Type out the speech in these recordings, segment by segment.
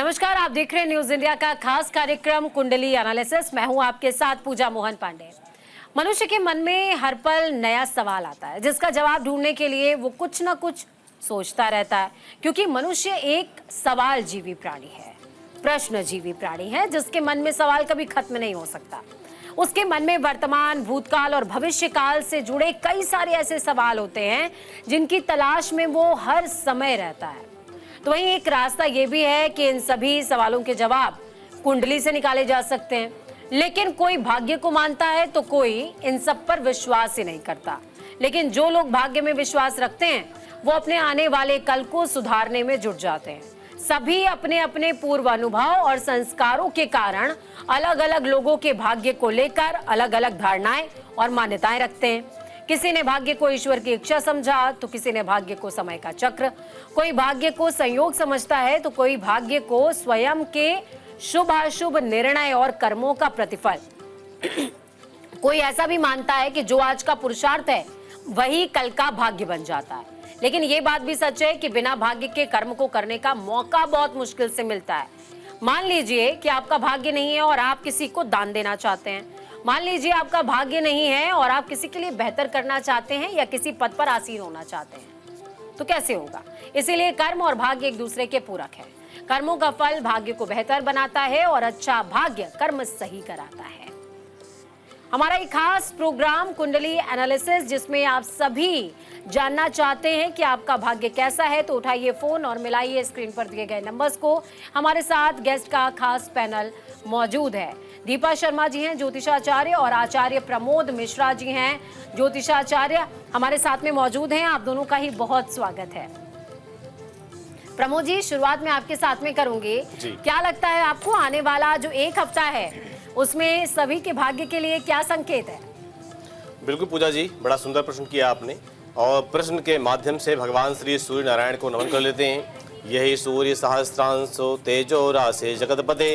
नमस्कार, आप देख रहे हैं न्यूज इंडिया का खास कार्यक्रम कुंडली एनालिसिस। मैं हूं आपके साथ पूजा मोहन पांडे। मनुष्य के मन में हर पल नया सवाल आता है जिसका जवाब ढूंढने के लिए वो कुछ ना कुछ सोचता रहता है, क्योंकि मनुष्य एक सवाल जीवी प्राणी है, प्रश्न जीवी प्राणी है जिसके मन में सवाल कभी खत्म नहीं हो सकता। उसके मन में वर्तमान, भूतकाल और भविष्य काल से जुड़े कई सारे ऐसे सवाल होते हैं जिनकी तलाश में वो हर समय रहता है। तो वहीं एक रास्ता ये भी है कि इन सभी सवालों के जवाब कुंडली से निकाले जा सकते हैं, लेकिन कोई भाग्य को मानता है तो कोई इन सब पर विश्वास ही नहीं करता। लेकिन जो लोग भाग्य में विश्वास रखते हैं वो अपने आने वाले कल को सुधारने में जुट जाते हैं। सभी अपने अपने पूर्व अनुभव और संस्कारों के कारण अलग अलग लोगों के भाग्य को लेकर अलग अलग धारणाएं और मान्यताएं रखते हैं। किसी ने भाग्य को ईश्वर की इच्छा समझा तो किसी ने भाग्य को समय का चक्र, कोई भाग्य को संयोग समझता है तो कोई भाग्य को स्वयं के शुभ अशुभ निर्णय और कर्मों का प्रतिफल। कोई ऐसा भी मानता है कि जो आज का पुरुषार्थ है वही कल का भाग्य बन जाता है। लेकिन ये बात भी सच है कि बिना भाग्य के कर्म को करने का मौका बहुत मुश्किल से मिलता है। मान लीजिए कि आपका भाग्य नहीं है और आप किसी को दान देना चाहते हैं। मान लीजिए आपका भाग्य नहीं है और आप किसी के लिए बेहतर करना चाहते हैं या किसी पद पर आसीन होना चाहते हैं, तो कैसे होगा? इसीलिए कर्म और भाग्य एक दूसरे के पूरक है। कर्मों का फल भाग्य को बेहतर बनाता है और अच्छा भाग्य कर्म सही कराता है। हमारा एक खास प्रोग्राम कुंडली एनालिसिस, जिसमें आप सभी जानना चाहते हैं कि आपका भाग्य कैसा है, तो उठाइए फोन और मिलाइए स्क्रीन पर दिए गए नंबर्स को। हमारे साथ गेस्ट का खास पैनल मौजूद है। दीपा शर्मा जी हैं ज्योतिषाचार्य और आचार्य प्रमोद मिश्रा जी हैं ज्योतिषाचार्य, हमारे साथ में मौजूद हैं। आप दोनों का ही बहुत स्वागत है। प्रमोद जी, शुरुआत में आपके साथ में करूंगी। क्या लगता है आपको आने वाला जो एक हफ्ता है उसमें सभी के भाग्य के लिए क्या संकेत है? बिल्कुल पूजा जी, बड़ा सुंदर प्रश्न किया आपने और प्रश्न के माध्यम से भगवान श्री सूर्य नारायण को नमन कर लेते हैं। यही सूर्य सहस्रांशो तेजो राशे जगतपते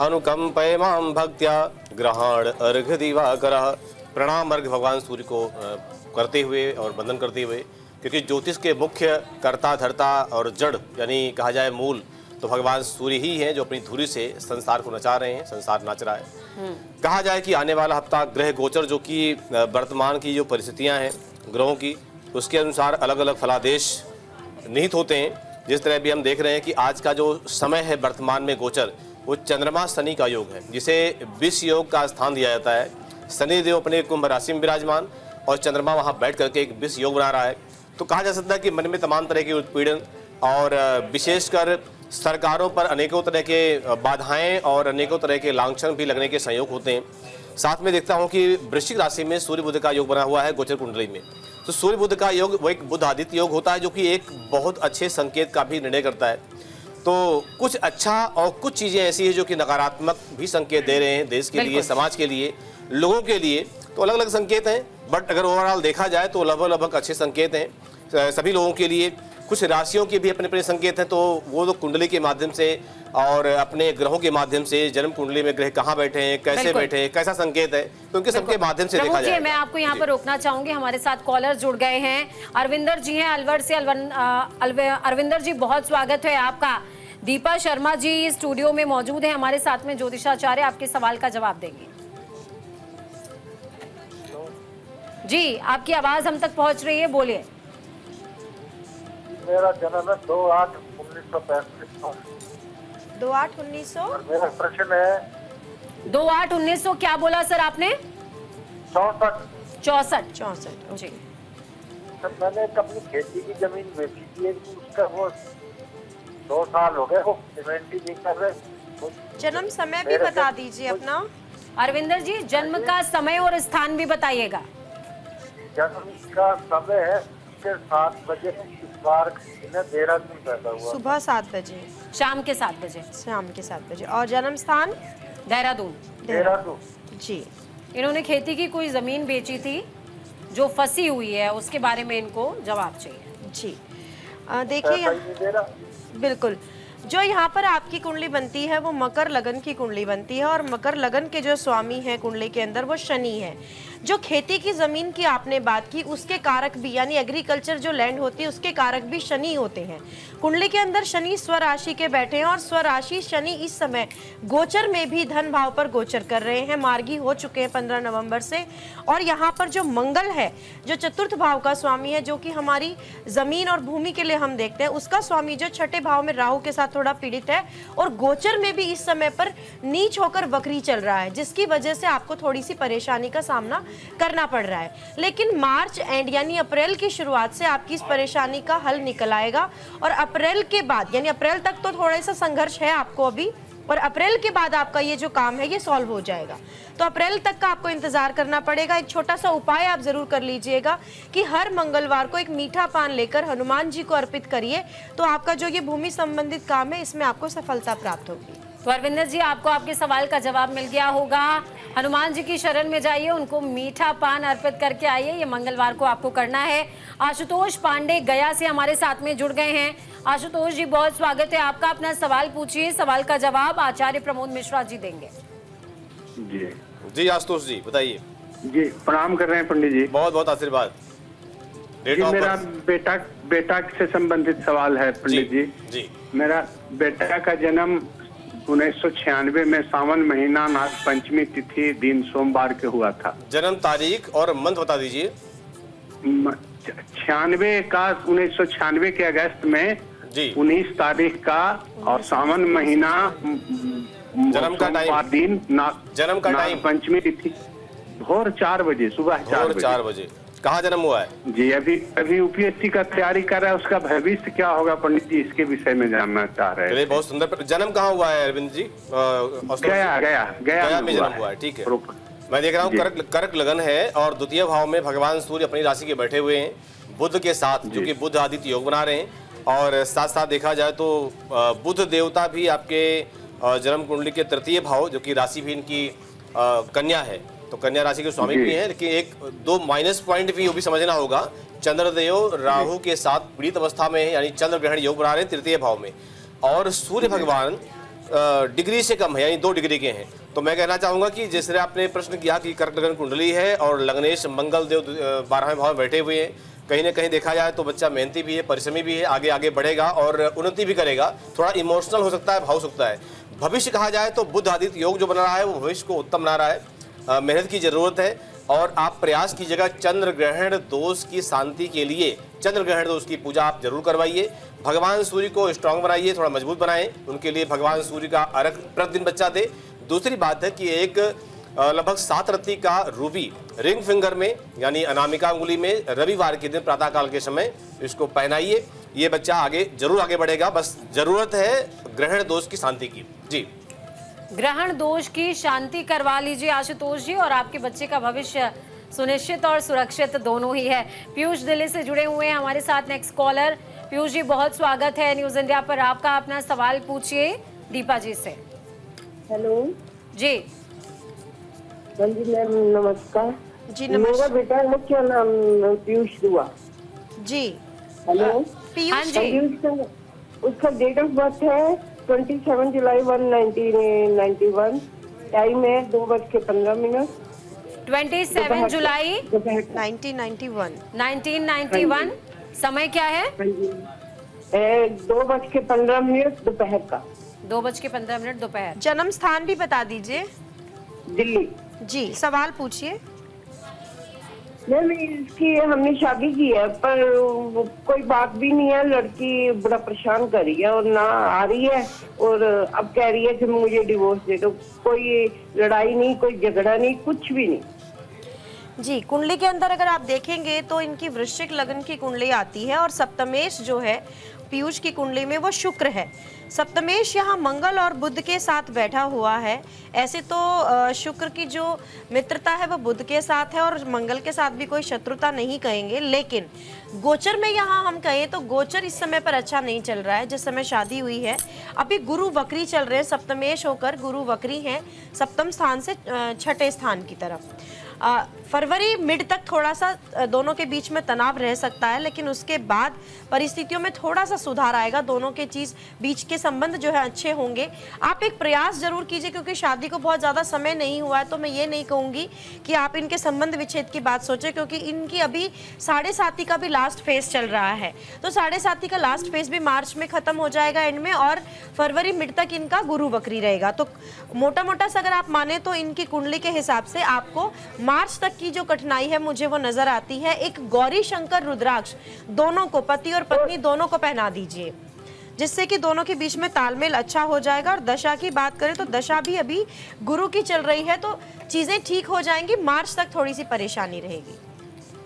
अनुकंपय माम भक्त्या ग्रहण अर्घ दिवाकरः। प्रणाम अर्घ भगवान सूर्य को करते हुए और वंदन करते हुए, क्योंकि ज्योतिष के मुख्य कर्ता धर्ता और जड़ यानी कहा जाए मूल तो भगवान सूर्य ही हैं, जो अपनी धुरी से संसार को नचा रहे हैं, संसार नाच रहा है। कहा जाए कि आने वाला हफ्ता ग्रह गोचर, जो कि वर्तमान की जो परिस्थितियां हैं ग्रहों की, उसके अनुसार अलग अलग फलादेश निहित होते हैं। जिस तरह भी हम देख रहे हैं कि आज का जो समय है वर्तमान में गोचर, वो चंद्रमा शनि का योग है, जिसे विष योग का स्थान दिया जाता है। शनि देव अपने कुंभ राशि में विराजमान और चंद्रमा वहां बैठ करके एक विष योग बना रहा है। तो कहा जा सकता है कि मन में तमाम तरह की उत्पीड़न और विशेषकर सरकारों पर अनेकों तरह के बाधाएं और अनेकों तरह के लांछन भी लगने के संयोग होते हैं। साथ में देखता हूं कि वृश्चिक राशि में सूर्य बुध का योग बना हुआ है गोचर कुंडली में। तो सूर्य बुध का योग वो एक बुध आदित्य योग होता है, जो कि एक बहुत अच्छे संकेत का भी निर्णय करता है। तो कुछ अच्छा और कुछ चीज़ें ऐसी है जो कि नकारात्मक भी संकेत दे रहे हैं देश के लिए, समाज के लिए, लोगों के लिए। तो अलग अलग संकेत हैं, बट अगर ओवरऑल देखा जाए तो लगभग अच्छे संकेत हैं सभी लोगों के लिए। कुछ राशियों के भी अपने अपने संकेत हैं, तो वो तो कुंडली के माध्यम से और अपने ग्रहों के माध्यम से, जन्म कुंडली में ग्रह कहाँ बैठे हैं, कैसे बैठे हैं, कैसा संकेत है, तो उनके सबके माध्यम से देखा जाए। मैं आपको यहाँ पर रोकना चाहूंगी, हमारे साथ कॉलर जुड़ गए हैं। अरविंदर जी हैं अलवर से। अरविंदर जी, बहुत स्वागत है आपका। दीपा शर्मा जी स्टूडियो में मौजूद है हमारे साथ में, ज्योतिषाचार्य, आपके सवाल का जवाब देंगे। जी, आपकी आवाज हम तक पहुंच रही है, बोलिए। मेरा जन्म है 2/8/1935। 2/8/1900। मेरा प्रश्न है 2/8/1900। क्या बोला सर आपने? 64। 64 जी। सर, मैंने एक अपनी खेती की जमीन बेची थी, उसका वो 2 साल हो गए, वो पेमेंट ही नहीं कर रहे। जन्म समय भी बता दीजिए अपना। अरविंदर जी, जन्म का समय और स्थान भी बताइएगा। जन्म का समय है 7 बजे, इस बार देहरादून पैदा हुआ। सुबह 7 बजे, शाम के 7 बजे। शाम के 7 बजे। और जन्म स्थान? देहरादून जी। इन्होंने खेती की कोई जमीन बेची थी जो फंसी हुई है, उसके बारे में इनको जवाब चाहिए। जी देखिए, बिल्कुल जो यहाँ पर आपकी कुंडली बनती है वो मकर लगन की कुंडली बनती है और मकर लगन के जो स्वामी है कुंडली के अंदर वो शनि है। जो खेती की जमीन की आपने बात की उसके कारक भी यानी एग्रीकल्चर जो लैंड होती है उसके कारक भी शनि होते हैं। कुंडली के अंदर शनि स्वराशि के बैठे हैं और स्वराशि शनि इस समय गोचर में भी धन भाव पर गोचर कर रहे हैं, मार्गी हो चुके हैं 15 नवंबर से। और यहाँ पर जो मंगल है जो चतुर्थ भाव का स्वामी है, जो कि हमारी जमीन और भूमि के लिए हम देखते हैं, उसका स्वामी जो छठे भाव में राहु के साथ थोड़ा पीड़ित है और गोचर में भी इस समय पर नीच होकर वक्री चल रहा है, जिसकी वजह से आपको थोड़ी सी परेशानी का सामना करना पड़ रहा है। लेकिन मार्च एंड यानी अप्रैल की शुरुआत से आपकी इस परेशानी का हल निकल आएगा और अप्रैल के बाद यानी अप्रैल तक तो थोड़ा सा संघर्ष है आपको अभी, और अप्रैल के बाद आपका ये जो काम है ये सॉल्व हो जाएगा। तो अप्रैल तक का आपको इंतजार करना पड़ेगा। एक छोटा सा उपाय आप जरूर कर लीजिएगा कि हर मंगलवार को एक मीठा पान लेकर हनुमान जी को अर्पित करिए, तो आपका जो ये भूमि संबंधित काम है इसमें आपको सफलता प्राप्त होगी। तो अरविंदर जी, आपको आपके सवाल का जवाब मिल गया होगा। हनुमान जी की शरण में जाइए, उनको मीठा पान अर्पित करके आइए, ये मंगलवार को आपको करना है। आशुतोष पांडे गया से हमारे साथ में जुड़ गए हैं। आशुतोष जी, बहुत स्वागत है आपका। अपना सवाल पूछिए, सवाल का जवाब आचार्य प्रमोद मिश्रा जी देंगे। जी जी आशुतोष जी बताइए। जी प्रणाम कर रहे हैं पंडित जी। बहुत बहुत आशीर्वाद। डेट जी ऑफ मेरा बर्थ? बेटा से संबंधित सवाल है पंडित जी। जी मेरा बेटा का जन्म 1996 में सावन महीना नाग पंचमी तिथि दिन सोमवार के हुआ था। जन्म तारीख और मंथ बता दीजिए। 1996 के अगस्त में जी 19 तारीख का और सावन महीना जन्म का टाइम? सोमवार दिन जन्म का टाइम? नाग पंचमी तिथि भोर 4 बजे, सुबह 4 बजे। कहाँ जन्म हुआ है? जी अभी यूपीएससी का तैयारी कर रहा है, उसका भविष्य क्या होगा पंडित जी, इसके विषय में जानना चाह रहे चलिए, हैं। बहुत सुंदर। जन्म कहाँ हुआ है अरविंद जी? गया में जन्म हुआ है, ठीक है। मैं देख रहा हूँ जी। कर्क लगन है और द्वितीय भाव में भगवान सूर्य अपनी राशि के बैठे हुए हैं बुध के साथ, जो कि बुध आदित्य योग बना रहे हैं। और साथ साथ देखा जाए तो बुध देवता भी आपके जन्म कुंडली के तृतीय भाव, जो कि राशि भी इनकी कन्या है, तो कन्या राशि के स्वामी भी हैं। लेकिन एक दो माइनस पॉइंट भी वो भी समझना होगा। चंद्रदेव राहु के साथ पीड़ित अवस्था में है, यानी चंद्र ग्रहण योग बना रहे हैं तृतीय भाव में, और सूर्य भगवान डिग्री से कम है, यानी 2 डिग्री के हैं। तो मैं कहना चाहूंगा कि जैसे आपने प्रश्न किया कि कर्क लगन कुंडली है और लग्नेश मंगल देव 12वें भाव में बैठे हुए हैं, कहीं ना कहीं देखा जाए तो बच्चा मेहनती भी है, परिश्रमी भी है, आगे आगे बढ़ेगा और उन्नति भी करेगा। थोड़ा इमोशनल हो सकता है, भाव सकता है। भविष्य कहा जाए तो बुध आदित्य योग जो बना रहा है वो भविष्य को उत्तम बना रहा है। मेहनत की जरूरत है और आप प्रयास कीजिएगा चंद्र ग्रहण दोष की शांति के लिए। चंद्र ग्रहण दोष की पूजा आप जरूर करवाइए। भगवान सूर्य को स्ट्रांग बनाइए, थोड़ा मजबूत बनाएं। उनके लिए भगवान सूर्य का अर्घ प्रतिदिन बच्चा दे। दूसरी बात है कि एक लगभग 7 रत्ती का रूबी रिंग फिंगर में यानी अनामिका अंगुली में रविवार के दिन प्रातःकाल के समय इसको पहनाइए। ये बच्चा जरूर आगे बढ़ेगा। बस जरूरत है ग्रहण दोष की शांति की। जी, ग्रहण दोष की शांति करवा लीजिए आशुतोष जी, और आपके बच्चे का भविष्य सुनिश्चित और सुरक्षित दोनों ही है। पीयूष दिल्ली से जुड़े हुए हैं हमारे साथ। Next collar. पीयूष जी, बहुत स्वागत है न्यूज इंडिया पर आपका। अपना सवाल पूछिए दीपा जी से। हेलो जी जी मैम, नमस्कार जी मेरा नमस्कार बेटा है, क्या नाम पीयूष दुआ। जी। हेलो हाँ पीयूष जी। पीयूष का उसका डेट ऑफ बर्थ है 27 जुलाई 1991। टाइम है 2:15। 27 जुलाई दोपहर 1991। 1991। समय क्या है? 2:15 दोपहर का। 2:15 दोपहर। जन्म स्थान भी बता दीजिए। दिल्ली। जी, सवाल पूछिए। मैम इसकी हमने शादी की है पर कोई बात भी नहीं है। लड़की बड़ा परेशान कर रही है और ना आ रही है और अब कह रही है कि मुझे डिवोर्स दे दो। कोई लड़ाई नहीं, कोई झगड़ा नहीं, कुछ भी नहीं। जी, कुंडली के अंदर अगर आप देखेंगे तो इनकी वृश्चिक लगन की कुंडली आती है और सप्तमेश जो है पीयूष की कुंडली में वो शुक्र है। सप्तमेश यहाँ मंगल और बुध के साथ बैठा हुआ है। ऐसे तो शुक्र की जो मित्रता है वो बुध के साथ है और मंगल के साथ भी कोई शत्रुता नहीं कहेंगे, लेकिन गोचर में यहाँ हम कहें तो गोचर इस समय पर अच्छा नहीं चल रहा है। जिस समय शादी हुई है अभी गुरु वक्री चल रहे हैं, सप्तमेश होकर गुरु वक्री हैं सप्तम स्थान से छठे स्थान की तरफ। फरवरी मिड तक थोड़ा सा दोनों के बीच में तनाव रह सकता है, लेकिन उसके बाद परिस्थितियों में थोड़ा सा सुधार आएगा। दोनों के बीच के संबंध जो है अच्छे होंगे। आप एक प्रयास जरूर कीजिए, क्योंकि शादी को बहुत ज़्यादा समय नहीं हुआ है, तो मैं ये नहीं कहूँगी कि आप इनके संबंध विच्छेद की बात सोचें, क्योंकि इनकी अभी 7.5 का भी लास्ट फेज चल रहा है। तो 7.5 का लास्ट फेज भी मार्च में खत्म हो जाएगा एंड में, और फरवरी मिड तक इनका गुरु वक्री रहेगा। तो मोटा मोटा से अगर आप माने तो इनकी कुंडली के हिसाब से आपको मार्च तक की जो कठिनाई है मुझे वो नजर आती है। एक गौरी शंकर रुद्राक्ष दोनों को, पति और पत्नी दोनों को पहना दीजिए, जिससे कि दोनों के बीच में तालमेल अच्छा हो जाएगा। और दशा की बात करें तो दशा भी अभी गुरु की चल रही है, तो चीजें ठीक हो जाएंगी। मार्च तक थोड़ी सी परेशानी रहेगी।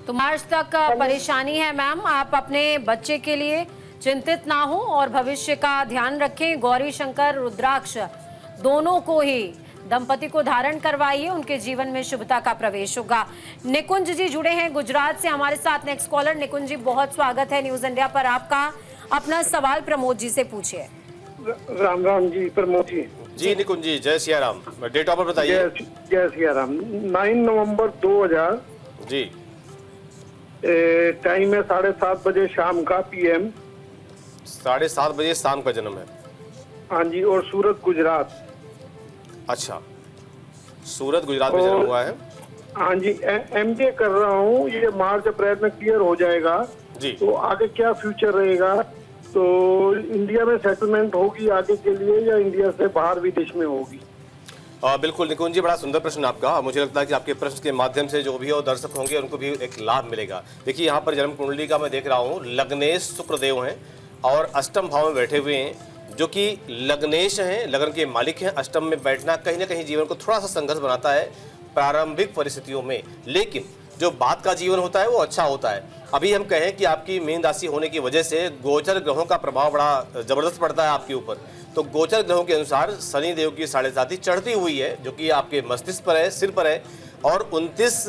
तो मार्च तक परेशानी है मैम। आप अपने बच्चे के लिए चिंतित ना हो और भविष्य का ध्यान रखें। गौरी शंकर रुद्राक्ष दोनों को ही दंपति को धारण करवाइए, उनके जीवन में शुभता का प्रवेश होगा। निकुंज जी जुड़े हैं गुजरात से हमारे साथ। Next collar. निकुंज जी, बहुत स्वागत है न्यूज इंडिया पर आपका। अपना सवाल प्रमोद जी से पूछिए। राम राम जी प्रमोद जी। जी निकुंज जी, जय Siya Ram. Date of birth बताइए। जय सिया राम। 9 नवंबर 2000 जी। टाइम है 7:30 बजे शाम का PM। 7:30 बजे शाम का जन्म है। हाँ जी। और सूरत गुजरात। अच्छा, सूरत गुजरात में जन्म हुआ है। हाँ जी। MBA कर रहा हूँ। ये मार्च अप्रैल में क्लियर हो जाएगा जी। तो आगे क्या फ्यूचर रहेगा? तो इंडिया में सेटलमेंट होगी आगे के लिए या इंडिया से बाहर विदेश में होगी? बिल्कुल निकुंज जी, बड़ा सुंदर प्रश्न आपका। मुझे लगता है कि आपके प्रश्न के माध्यम से जो भी और दर्शक होंगे उनको भी एक लाभ मिलेगा। देखिए, यहाँ पर जन्म कुंडली का मैं देख रहा हूँ, लग्नेश शुक्रदेव हैं और अष्टम भाव में बैठे हुए हैं, जो कि लग्नेश हैं, लगन के मालिक हैं। अष्टम में बैठना कहीं ना कहीं जीवन को थोड़ा सा संघर्ष बनाता है प्रारंभिक परिस्थितियों में, लेकिन जो बाद का जीवन होता है वो अच्छा होता है। अभी हम कहें कि आपकी मीन राशि होने की वजह से गोचर ग्रहों का प्रभाव बड़ा जबरदस्त पड़ता है आपके ऊपर। तो गोचर ग्रहों के अनुसार शनि देव की 7.5 चढ़ती हुई है, जो कि आपके मस्तिष्क पर है, सिर पर है, और 29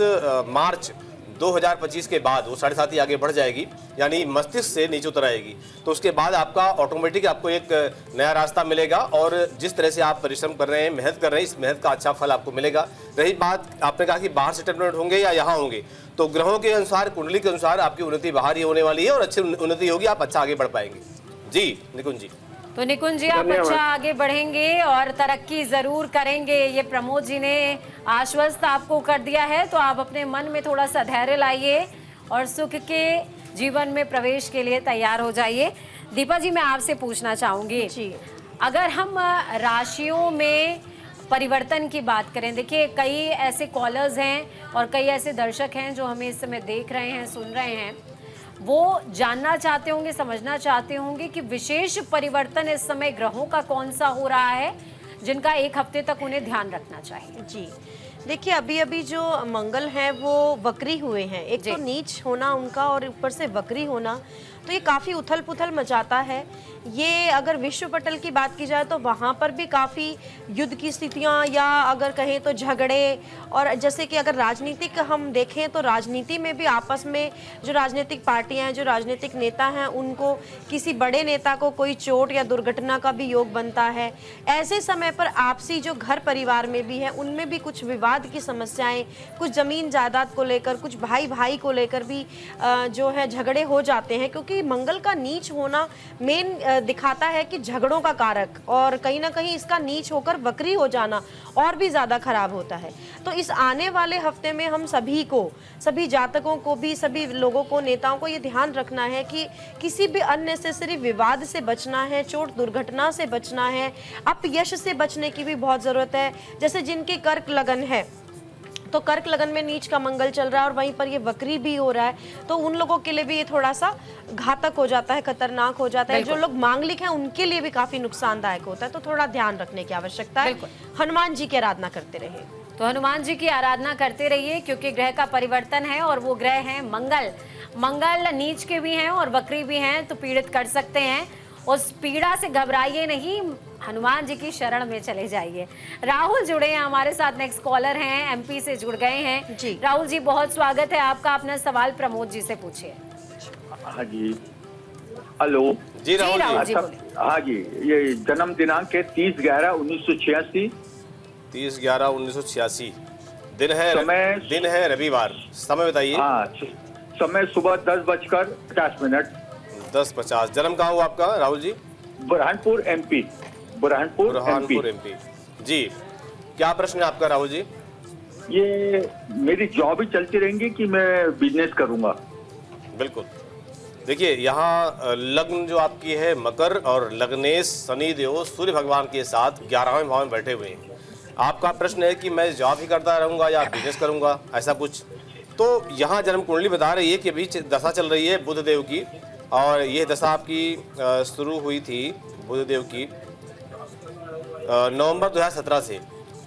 मार्च 2025 के बाद वो 7.5 आगे बढ़ जाएगी, यानी मस्तिष्क से नीचे उतर आएगी। तो उसके बाद आपका ऑटोमेटिक आपको एक नया रास्ता मिलेगा, और जिस तरह से आप परिश्रम कर रहे हैं, मेहनत कर रहे हैं, इस मेहनत का अच्छा फल आपको मिलेगा। रही बात, आपने कहा कि बाहर सेटलमेंट होंगे या यहाँ होंगे, तो ग्रहों के अनुसार, कुंडली के अनुसार आपकी उन्नति बाहर ही होने वाली है और अच्छी उन्नति होगी, आप अच्छा आगे बढ़ पाएंगे। जी निकुंज जी। तो निकुंज जी, आप अच्छा आगे बढ़ेंगे और तरक्की जरूर करेंगे, ये प्रमोद जी ने आश्वस्त आपको कर दिया है। तो आप अपने मन में थोड़ा सा धैर्य लाइए और सुख के जीवन में प्रवेश के लिए तैयार हो जाइए। दीपा जी, मैं आपसे पूछना चाहूंगी जी, अगर हम राशियों में परिवर्तन की बात करें, देखिए कई ऐसे कॉलर्स हैं और कई ऐसे दर्शक हैं जो हमें इस समय देख रहे हैं, सुन रहे हैं, वो जानना चाहते होंगे, समझना चाहते होंगे कि विशेष परिवर्तन इस समय ग्रहों का कौन सा हो रहा है जिनका एक हफ्ते तक उन्हें ध्यान रखना चाहिए। जी देखिए, अभी अभी जो मंगल है वो वक्री हुए हैं। एक तो नीच होना उनका और ऊपर से वक्री होना, तो ये काफ़ी उथल पुथल मचाता है। ये अगर विश्व पटल की बात की जाए तो वहाँ पर भी काफ़ी युद्ध की स्थितियाँ, या अगर कहें तो झगड़े, और जैसे कि अगर राजनीतिक हम देखें तो राजनीति में भी आपस में जो राजनीतिक पार्टियां हैं, जो राजनीतिक नेता हैं, उनको किसी बड़े नेता को कोई चोट या दुर्घटना का भी योग बनता है। ऐसे समय पर आपसी जो घर परिवार में भी है, उनमें भी कुछ विवाद की समस्याएं, कुछ ज़मीन जायदाद को लेकर, कुछ भाई भाई को लेकर भी जो है झगड़े हो जाते हैं, क्योंकि मंगल का नीच होना मेन दिखाता है कि झगड़ों का कारक, और कहीं ना कहीं इसका नीच होकर वक्री हो जाना और भी ज़्यादा खराब होता है। तो इस आने वाले हफ्ते में हम सभी को, सभी जातकों को भी, सभी लोगों को, नेताओं को ये ध्यान रखना है कि किसी भी अननेसेसरी विवाद से बचना है, चोट दुर्घटना से बचना है, अपयश से बचने की भी बहुत ज़रूरत है। जैसे जिनकी कर्क लगन है, तो कर्क लगन में नीच का मंगल चल रहा है और वहीं पर ये वक्री भी हो रहा है, तो उन लोगों के लिए भी ये थोड़ा सा घातक हो जाता है, खतरनाक हो जाता है। जो लोग मांगलिक हैं उनके लिए भी काफी नुकसानदायक होता है, तो थोड़ा ध्यान रखने की आवश्यकता है। हनुमान जी की आराधना करते रहिए। तो हनुमान जी की आराधना करते रहिए, क्योंकि ग्रह का परिवर्तन है और वो ग्रह हैं मंगल। मंगल नीच के भी हैं और वक्री भी हैं, तो पीड़ित कर सकते हैं। उस पीड़ा से घबराइए नहीं, हनुमान जी की शरण में चले जाइए। राहुल जुड़े हैं हमारे साथ, नेक्स्ट कॉलर हैं, MP से जुड़ गए हैं जी। राहुल जी, बहुत स्वागत है आपका। अपना सवाल प्रमोद जी से पूछिए। हाँ जी, हेलो जी राहुल जी। हाँ जी, ये जन्म दिनांक है 30/11/1986। 30/11/1986। दिन है रविवार। समय बताइए। हाँ, समय सुबह 10:50। 10:50। जन्म कहाँ हुआ आपका राहुल जी? बुरहानपुर एमपी। बुरहानपुर एमपी। जी, क्या प्रश्न है आपका राहुल जी? ये मेरी जॉब ही चलती रहेंगी कि मैं बिजनेस करूंगा? बिल्कुल, देखिए यहाँ लग्न जो आपकी है मकर, और लग्नेश शनि देव सूर्य भगवान के साथ 11वें भाव में बैठे हुए हैं। आपका प्रश्न है कि मैं जॉब ही करता रहूँगा या बिजनेस करूँगा, ऐसा कुछ। तो यहाँ जन्म कुंडली बता रही है कि अभी दशा चल रही है बुध देव की, और ये दशा आपकी शुरू हुई थी बुध देव की नवंबर 2017 से,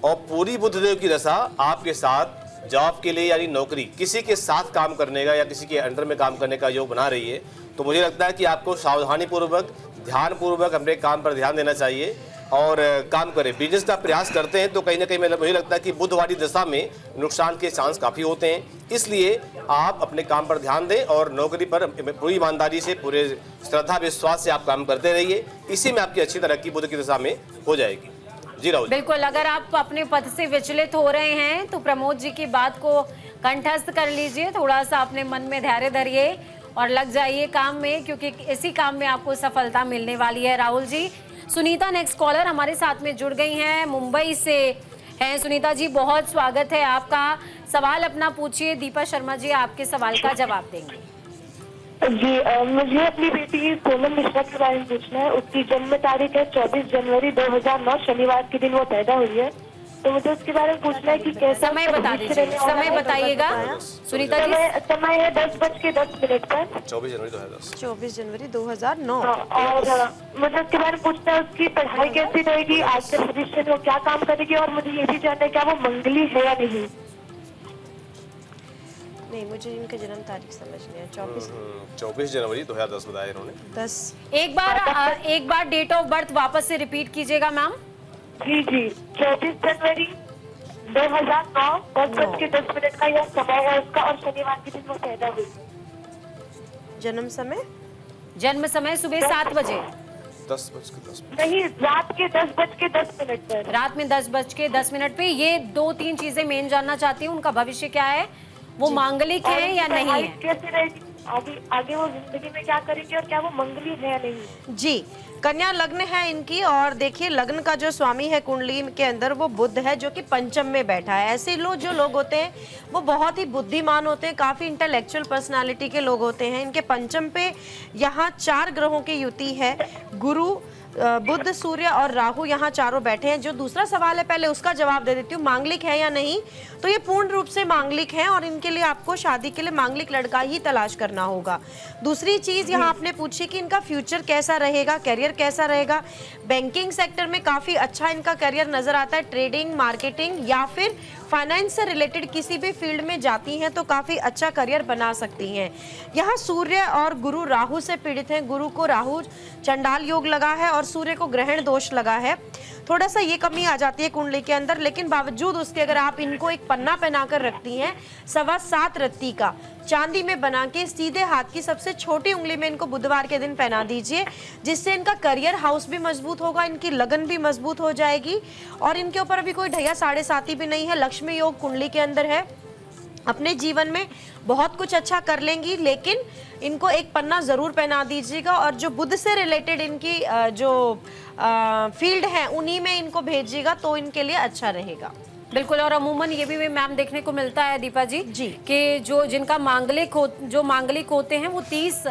और पूरी बुध देव की दशा आपके साथ जॉब के लिए यानी नौकरी, किसी के साथ काम करने का या किसी के अंडर में काम करने का योग बना रही है। तो मुझे लगता है कि आपको सावधानी पूर्वक, ध्यान पूर्वक अपने काम पर ध्यान देना चाहिए और काम करें। बिजनेस का प्रयास करते हैं तो कहीं ना कहीं मुझे लगता है कि बुध वाली दशा में नुकसान के चांस काफ़ी होते हैं, इसलिए आप अपने काम पर ध्यान दें और नौकरी पर पूरी ईमानदारी से, पूरे श्रद्धा विश्वास से आप काम करते रहिए। इसी में आपकी अच्छी तरक्की बुध की दशा में हो जाएगी। जी राहुल। बिल्कुल, अगर आप अपने पद से विचलित हो रहे हैं तो प्रमोद जी की बात को कंठस्थ कर लीजिए, थोड़ा सा अपने मन में धैर्य धरिए और लग जाइए काम में, क्योंकि इसी काम में आपको सफलता मिलने वाली है राहुल जी। सुनीता नेक्स्ट कॉलर हमारे साथ में जुड़ गई हैं, मुंबई से हैं। सुनीता जी, बहुत स्वागत है आपका। सवाल अपना पूछिए, दीपा शर्मा जी आपके सवाल का जवाब देंगे। जी, मुझे अपनी बेटी सोनम मिश्रा के बारे में पूछना है। उसकी जन्म तारीख है 24 जनवरी 2009, शनिवार के दिन वो पैदा हुई है। तो मुझे उसके बारे में पूछना है कि कैसा समय बता दीजिए, समय बताइएगा सुनीता जी। समय है 10:10 पर, 24 जनवरी 2010। 24 जनवरी 2009। और मुझे उसके बारे में पूछना है उसकी पढ़ाई कैसी रहेगी, आज के भविष्य में वो क्या काम करेगी, और मुझे ये भी जानना है क्या वो मंगली है या नहीं। नहीं, मुझे इनका जन्म तारीख समझ नहीं है। 24 जनवरी 2010 बताया इन्होंने। 10। एक बार डेट ऑफ बर्थ वापस से रिपीट कीजिएगा मैम। जी, 24 जनवरी 2009, 10:10 का यह समय है उसका, और शनिवार के दिन वो पैदा हुई। जन्म समय? जन्म समय सुबह 7 बजे। 10:10 नहीं, रात के 10:10 पर। रात में 10:10 पे। ये 2-3 चीजें मेन जानना चाहती हूँ, उनका भविष्य क्या है, वो मांगलिक है या नहीं है। कैसे रहेगी आगे वो जिंदगी में क्या करेंगे, और क्या वो मंगली है या नहीं। जी, कन्या लग्न है इनकी, और देखिए लग्न का जो स्वामी है कुंडली के अंदर वो बुध है, जो कि पंचम में बैठा है। ऐसे जो लोग होते हैं वो बहुत ही बुद्धिमान होते हैं, काफी इंटेलेक्चुअल पर्सनालिटी के लोग होते हैं। इनके पंचम पे यहाँ 4 ग्रहों की युति है, गुरु, बुध, सूर्य और राहु, यहाँ चारों बैठे हैं। जो दूसरा सवाल है पहले उसका जवाब दे देती हूँ, मांगलिक है या नहीं। तो ये पूर्ण रूप से मांगलिक है, और इनके लिए आपको शादी के लिए मांगलिक लड़का ही तलाश करना होगा। दूसरी चीज यहाँ आपने पूछी कि इनका फ्यूचर कैसा रहेगा, करियर कैसा रहेगा। बैंकिंग सेक्टर में काफी अच्छा इनका करियर नजर आता है, ट्रेडिंग, मार्केटिंग या फिर फाइनेंस से रिलेटेड किसी भी फील्ड में जाती हैं तो काफी अच्छा करियर बना सकती हैं। यहाँ सूर्य और गुरु राहु से पीड़ित हैं। गुरु को राहु चंडाल योग लगा है और सूर्य को ग्रहण दोष लगा है। थोड़ा सा ये कमी आ जाती है कुंडली के अंदर, लेकिन बावजूद उसके अगर आप इनको एक पन्ना पहनाकर रखती हैं 7.25 रत्ती का, चांदी में बना के सीधे हाथ की सबसे छोटी उंगली में इनको बुधवार के दिन पहना दीजिए, जिससे इनका करियर हाउस भी मजबूत होगा, इनकी लगन भी मजबूत हो जाएगी, और इनके ऊपर अभी कोई ढैया 7.5 भी नहीं है। लक्ष्मी योग कुंडली के अंदर है। अपने जीवन में बहुत कुछ अच्छा कर लेंगी, लेकिन इनको एक पन्ना जरूर पहना दीजिएगा, और जो बुध से रिलेटेड इनकी जो फील्ड है उन्हीं में इनको भेजिएगा तो इनके लिए अच्छा रहेगा। बिल्कुल, और अमूमन ये भी मैम देखने को मिलता है दीपा जी कि जो मांगलिक होते हैं वो 30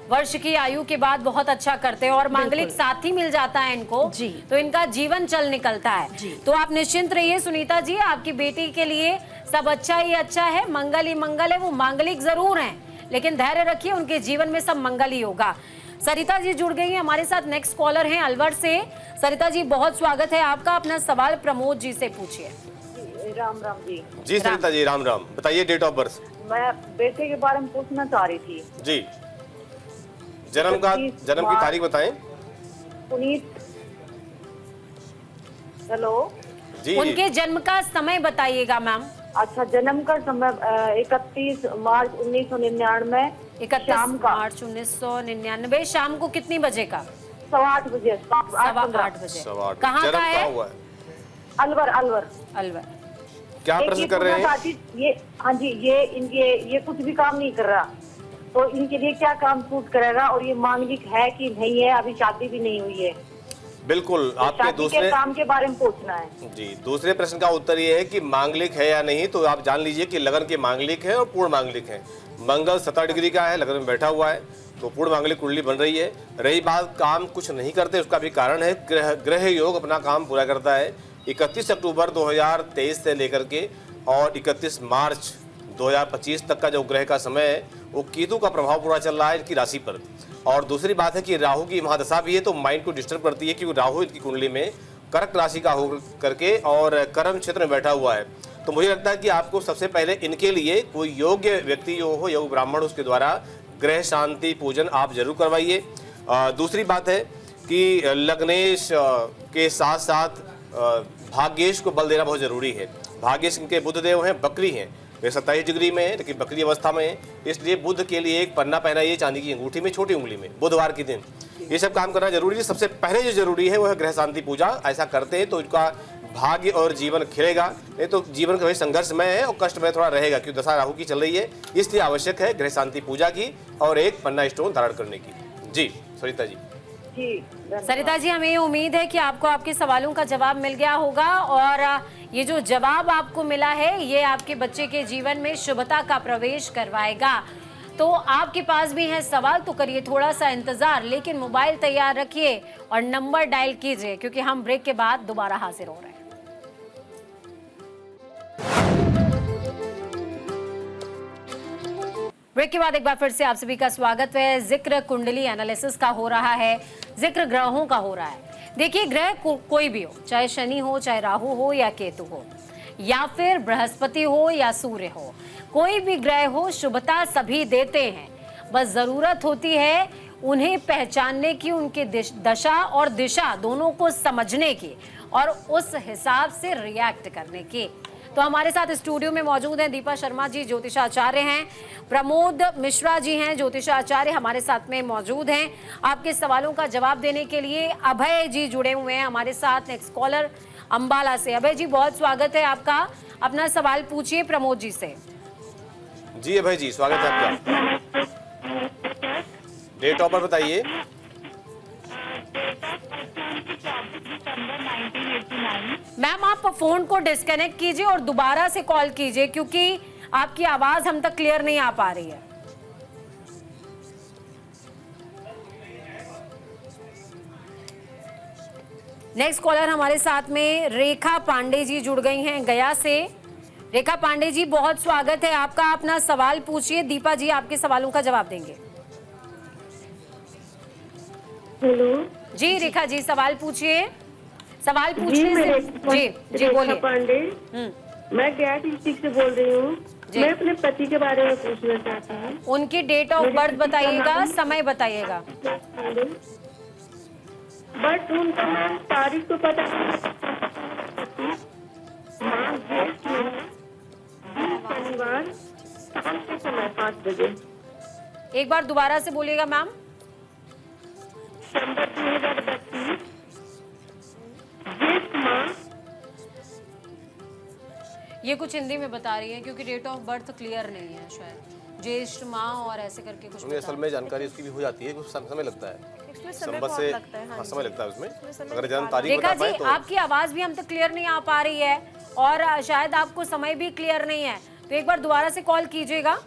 वर्ष की आयु के बाद बहुत अच्छा करते हैं, और मांगलिक साथी मिल जाता है इनको जी, तो इनका जीवन चल निकलता है। तो आप निश्चिंत रहिए सुनीता जी, आपकी बेटी के लिए सब अच्छा ही अच्छा है, मंगल ही मंगल है। वो मांगलिक जरूर हैं, लेकिन धैर्य रखिए, उनके जीवन में सब मंगल ही होगा। सरिता जी जुड़ गई हैं हमारे साथ, नेक्स्ट कॉलर हैं अलवर से। सरिता जी, बहुत स्वागत है आपका। अपना सवाल प्रमोद जी से पूछिए। राम राम जी। जी सरिता जी, राम राम। बताइए डेट ऑफ बर्थ। मैं बेटे के बारे में पूछना चाह रही थी। जी, जन्म की तारीख बताएं। पुनीत, हेलो जी। उनके जन्म का समय बताइएगा मैम। अच्छा, जन्म का समय 31 मार्च 1999। 31 मार्च 1999। शाम को कितनी बजे का? 8:15 बजे। 8:15 बजे। कहाँ का है? अलवर। अलवर। क्या प्रश्न कर रहे हैं? ये हाँ जी, ये कुछ भी काम नहीं कर रहा, तो इनके लिए क्या काम सूट करेगा? और ये मांगलिक है कि नहीं है? अभी शादी भी नहीं हुई है। बिल्कुल, आपके शादी दूसरे के काम के बारे में पूछना है जी, दूसरे प्रश्न का उत्तर ये है कि मांगलिक है या नहीं, तो आप जान लीजिए कि लगन के मांगलिक है और पूर्ण मांगलिक है। मंगल 17 डिग्री का है, लगन में बैठा हुआ है, तो पूर्ण मांगलिक कुंडली बन रही है। रही बात काम कुछ नहीं करते, उसका भी कारण है ग्रह योग अपना काम पूरा करता है। 31 अक्टूबर 2023 से लेकर के और 31 मार्च 2025 तक का जो ग्रह का समय है वो केतु का प्रभाव पूरा चल रहा है इनकी राशि पर। और दूसरी बात है कि राहु की महादशा भी है, तो माइंड को डिस्टर्ब करती है, क्योंकि राहु इनकी कुंडली में कर्क राशि का हो करके और कर्म क्षेत्र में बैठा हुआ है। तो मुझे लगता है कि आपको सबसे पहले इनके लिए कोई योग्य व्यक्ति जो हो, योग ब्राह्मण, उसके द्वारा ग्रह शांति पूजन आप जरूर करवाइए। दूसरी बात है कि लग्नेश के साथ साथ भाग्येश को बल देना बहुत जरूरी है। भाग्येश इनके बुध देव हैं, बकरी हैं, वे 27 डिग्री में है लेकिन बकरी अवस्था में है, इसलिए बुध के लिए एक पन्ना पहनाइए चांदी की अंगूठी में, छोटी उंगली में, बुधवार के दिन। ये सब काम करना जरूरी है। सबसे पहले जो जरूरी है वो है ग्रह शांति पूजा। ऐसा करते हैं तो इनका भाग्य और जीवन खिलेगा, नहीं तो जीवन कभी संघर्षमय है और कष्टमय थोड़ा रहेगा, क्योंकि दशा राहु की चल रही है। इसलिए आवश्यक है ग्रह शांति पूजा की और एक पन्ना स्टोन धारण करने की। जी सरिता जी। सरिता जी, हमें उम्मीद है कि आपको आपके सवालों का जवाब मिल गया होगा, और ये जो जवाब आपको मिला है ये आपके बच्चे के जीवन में शुभता का प्रवेश करवाएगा। तो आपके पास भी है सवाल, तो करिए थोड़ा सा इंतजार, लेकिन मोबाइल तैयार रखिए और नंबर डायल कीजिए, क्योंकि हम ब्रेक के बाद दोबारा हाजिर हो रहे हैं। ब्रेक के बाद एक बार फिर से आप सभी का स्वागत है। जिक्र कुंडली एनालिसिस का हो रहा है, जिक्र ग्रहों का हो रहा है। देखिए, ग्रह कोई भी हो, चाहे शनि हो, चाहे राहु हो या केतु हो, या फिर बृहस्पति हो या सूर्य हो, कोई भी ग्रह हो, शुभता सभी देते हैं। बस जरूरत होती है उन्हें पहचानने की, उनके दशा और दिशा दोनों को समझने की और उस हिसाब से रिएक्ट करने की। तो हमारे साथ स्टूडियो में मौजूद हैं दीपा शर्मा जी, ज्योतिषाचार्य हैं, प्रमोद मिश्रा जी हैं, ज्योतिषाचार्य हमारे साथ में मौजूद हैं आपके सवालों का जवाब देने के लिए। अभय जी जुड़े हुए हैं हमारे साथ, नेक्स्ट कॉलर अंबाला से। अभय जी, बहुत स्वागत है आपका, अपना सवाल पूछिए प्रमोद जी से। जी अभय जी, स्वागत है आपका। डेट ऑफ बर्थ बताइए। मैम, आप फोन को डिस्कनेक्ट कीजिए और दोबारा से कॉल कीजिए, क्योंकि आपकी आवाज हम तक क्लियर नहीं आ पा रही है। नेक्स्ट कॉलर हमारे साथ में रेखा पांडे जी जुड़ गई हैं गया से। रेखा पांडे जी, बहुत स्वागत है आपका, अपना सवाल पूछिए, दीपा जी आपके सवालों का जवाब देंगे। हेलो जी रेखा जी, सवाल पूछिए। सवाल जी, पूछने से जी बोलिए। पांडे, मैं गया डिस्ट्रिक्ट से बोल रही हूँ। मैं अपने पति के बारे में पूछना चाहती हूँ। उनकी डेट ऑफ बर्थ बताइएगा, समय बताइएगा। बट उनका मैम तारीख तो पता शनिवार शाम के समय 5 बजे। एक बार दोबारा से बोलिएगा मैम। दिसंबर 2025 ज्येष्ठ माह। ये कुछ हिंदी में बता रही है क्योंकि डेट ऑफ बर्थ क्लियर नहीं है, शायद ज्येष्ठ माह और ऐसे करके कुछ। असल में जानकारी उसकी भी हो जाती है, कुछ समय लगता है, संबत से हाँ, समय लगता है उसमें। अगर जन्म तारीख रेखा बता जी, पाए तो। आपकी आवाज भी हम तक क्लियर नहीं आ पा रही है और शायद आपको समय भी क्लियर नहीं है, तो एक बार दोबारा से कॉल कीजिएगा।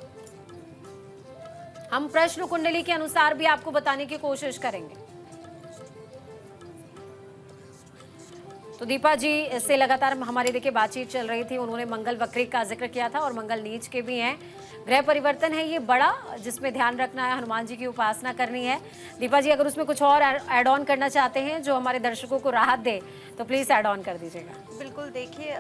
हम प्रश्न कुंडली के अनुसार भी आपको बताने की कोशिश करेंगे। तो दीपा जी से लगातार हमारी देखिए बातचीत चल रही थी, उन्होंने मंगल वक्री का जिक्र किया था और मंगल नीच के भी हैं। ग्रह परिवर्तन है ये बड़ा, जिसमें ध्यान रखना है, हनुमान जी की उपासना करनी है। दीपा जी, अगर उसमें कुछ और ऐड ऑन करना चाहते हैं जो हमारे दर्शकों को राहत दे, तो प्लीज ऐड ऑन कर दीजिएगा। बिल्कुल, देखिए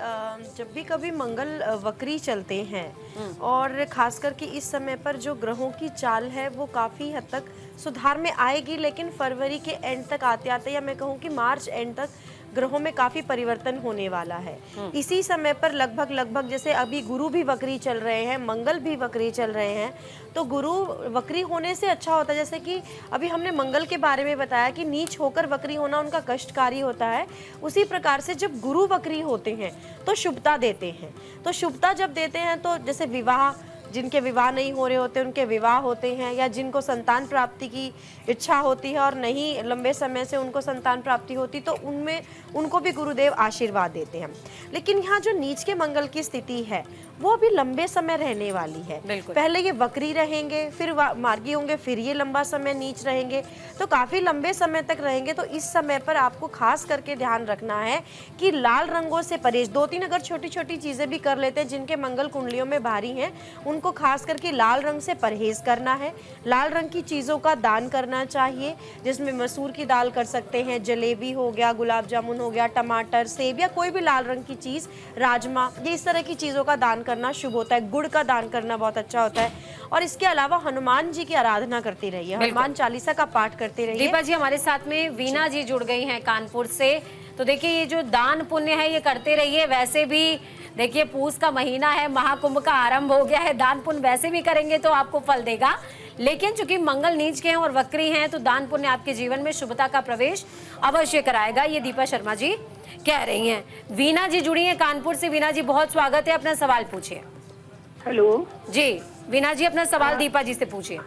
जब भी कभी मंगल वक्री चलते हैं और खास करके इस समय पर जो ग्रहों की चाल है वो काफ़ी हद तक सुधार में आएगी, लेकिन फरवरी के एंड तक आते आते, या मैं कहूँ कि मार्च एंड तक ग्रहों में काफी परिवर्तन होने वाला है। इसी समय पर लगभग जैसे अभी गुरु भी वक्री चल रहे हैं, मंगल भी वक्री चल रहे हैं, तो गुरु वक्री होने से अच्छा होता है। जैसे कि अभी हमने मंगल के बारे में बताया कि नीच होकर वक्री होना उनका कष्टकारी होता है, उसी प्रकार से जब गुरु वक्री होते हैं तो शुभता देते हैं। तो शुभता जब देते हैं तो जैसे विवाह, जिनके विवाह नहीं हो रहे होते उनके विवाह होते हैं, या जिनको संतान प्राप्ति की इच्छा होती है और नहीं लंबे समय से उनको संतान प्राप्ति होती, तो उनमें उनको भी गुरुदेव आशीर्वाद देते हैं। लेकिन यहाँ जो नीच के मंगल की स्थिति है वो अभी लंबे समय रहने वाली है। पहले ये वक्री रहेंगे, फिर मार्गी होंगे, फिर ये लंबा समय नीच रहेंगे, तो काफी लंबे समय तक रहेंगे। तो इस समय पर आपको खास करके ध्यान रखना है कि लाल रंगों से परहेज। 2-3 अगर छोटी छोटी चीजें भी कर लेते हैं जिनके मंगल कुंडलियों में भारी हैं, उनको खास करके लाल रंग से परहेज करना है। लाल रंग की चीजों का दान करना चाहिए, जिसमें मसूर की दाल कर सकते हैं, जलेबी हो गया, गुलाब जामुन हो गया, टमाटर, सेब या कोई भी लाल रंग की चीज, राजमा, ये इस तरह की चीजों का दान करना शुभ होता है। गुड़ का दान करना बहुत अच्छा होता है। और इसके अलावा हनुमान जी की आराधना करती रहिए, हनुमान चालीसा का पाठ करते रहिए। दीपा जी हमारे साथ में वीना जी जुड़ गई हैं कानपुर से। तो देखिए ये जो दान पुण्य है ये करते रहिए। वैसे भी देखिए पूस का महीना है, महाकुंभ का आरंभ हो गया है, दान पुण्य वैसे भी करेंगे तो आपको फल देगा। लेकिन चूंकि मंगल नीच के हैं और वक्री हैं तो दान पुण्य आपके जीवन में शुभता का प्रवेश अवश्य कराएगा, ये दीपा शर्मा जी कह रही हैं। वीना जी जुड़ी हैं कानपुर से। वीना जी बहुत स्वागत है, अपना सवाल पूछिए। हेलो जी वीना जी अपना सवाल दीपा जी से पूछिए।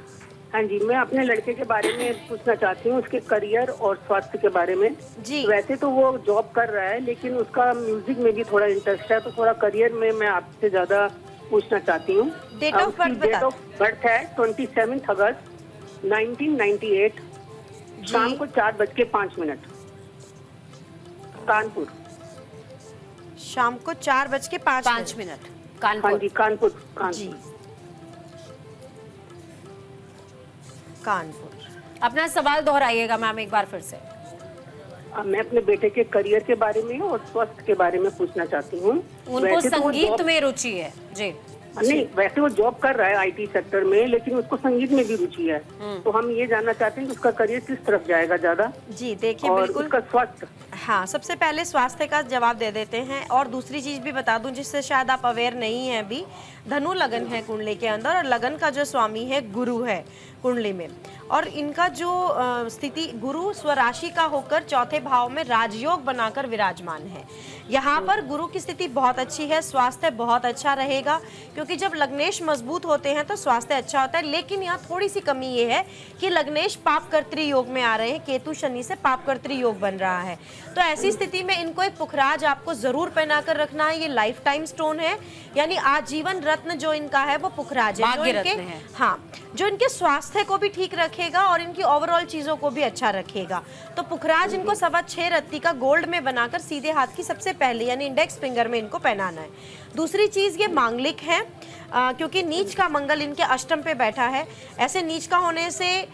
हाँ जी, मैं अपने लड़के के बारे में पूछना चाहती हूँ, उसके करियर और स्वास्थ्य के बारे में जी। वैसे तो वो जॉब कर रहा है लेकिन उसका म्यूजिक में भी थोड़ा इंटरेस्ट है, तो थोड़ा करियर में मैं आपसे ज्यादा पूछना चाहती हूँ। Date of birth date of birth है 27 अगस्त 1998, शाम को 4:05 कानपुर। शाम को 4:05 हाँ कानपुर। जी, कानपुर जी कानपुर। अपना सवाल दोहराइएगा मैम एक बार फिर से। मैं अपने बेटे के करियर के बारे में और स्वास्थ्य के बारे में पूछना चाहती हूँ। उनको संगीत में रुचि है जी। नहीं, वैसे वो जॉब कर रहा है आईटी सेक्टर में, लेकिन उसको संगीत में भी रुचि है। तो हम ये जानना चाहते हैं कि उसका करियर किस तरफ जाएगा ज्यादा। जी देखिए और बिल्कुल उसका स्वास्थ्य। हाँ, सबसे पहले स्वास्थ्य का जवाब दे देते हैं। और दूसरी चीज भी बता दूं जिससे शायद आप अवेयर नहीं है अभी, धनु लगन है कुंडली के अंदर और लगन का जो स्वामी है गुरु है कुंडली में। और इनका जो स्थिति गुरु स्वराशि का होकर चौथे भाव में राजयोग बनाकर विराजमान है। यहाँ पर गुरु की स्थिति बहुत अच्छी है, स्वास्थ्य बहुत अच्छा रहेगा, क्योंकि जब लग्नेश मजबूत होते हैं तो स्वास्थ्य अच्छा होता है। लेकिन यहाँ थोड़ी सी कमी ये है कि लग्नेश पापकर्त्री योग में आ रहे हैं, केतु शनि से पापकर्त्री योग बन रहा है। तो ऐसी स्थिति में इनको एक पुखराज आपको जरूर पहना कर रखना है। ये लाइफ टाइम स्टोन है, यानी आजीवन रत्न जो इनका है वो पुखराज है, जो इनके हाँ जो इनके स्वास्थ्य को भी ठीक रखेगा और इनकी ओवरऑल चीजों को भी अच्छा रखेगा। तो पुखराज इनको 6.25 रत्ती का गोल्ड में बनाकर सीधे हाथ की सबसे पहले यानी इंडेक्स फिंगर में इनको पहनाना है। दूसरी चीज ये मांगलिक है, क्योंकि नीच का मंगल इनके अष्टम पे बैठा है। ऐसे नीच का होने से